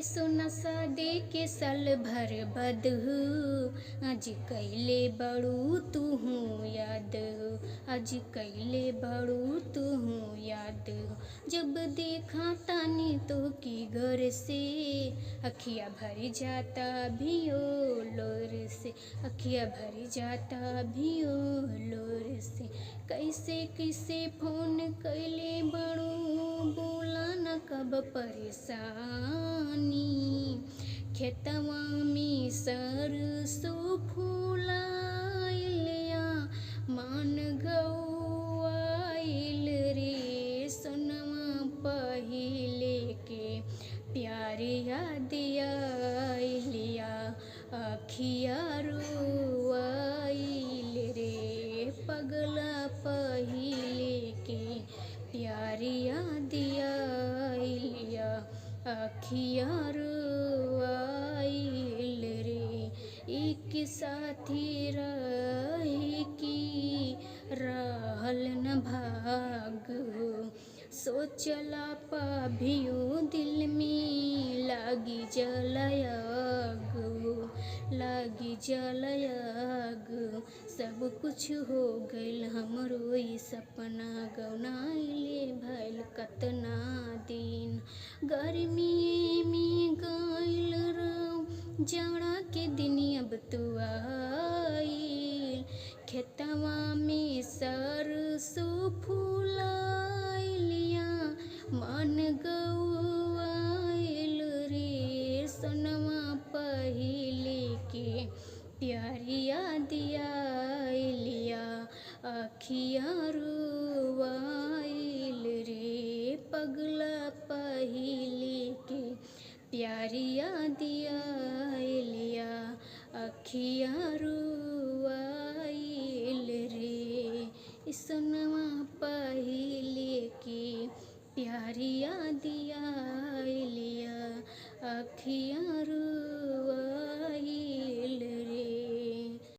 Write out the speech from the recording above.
सोना सादे के साल भर बदहू आज कैले बड़ू तू हूँ याद आज कैले बड़ू तू हूँ याद जब देखा तानी तो की घर से अखिया भरी जाता भियो लोर से अखिया भरी जाता भियो लोर से कैसे कैसे फोन कैले बड़ू बोला न कब परेशानी खेतवा में सरसों फूलाइलिया मान गौआइल रे सोनवा पहिले के प्यार याद आइलिया अखिया रोआइल रे पगला पहिले के प्यार याद आइलिया अखिया रोआइल रे एक साथी रहे की रहल न भाग सोचला पाभियो दिल में लागी जलयाग सब कुछ हो गइल हमरो ई सपना गौनाइले भइल कतना दिन गर्मी में गइल रहो जाड़ा के दिन अब तू आइल खेतवा में सरसों फूलाइलिया मन गौआइल रे सोनवा पहिले के प्यार याद आइलिया अखिया रोआइल रे पगला पहिले के प्यार याद आइलिया अखिया रोआइल रे सोनवा पहिले के प्यार याद आइलिया अखिया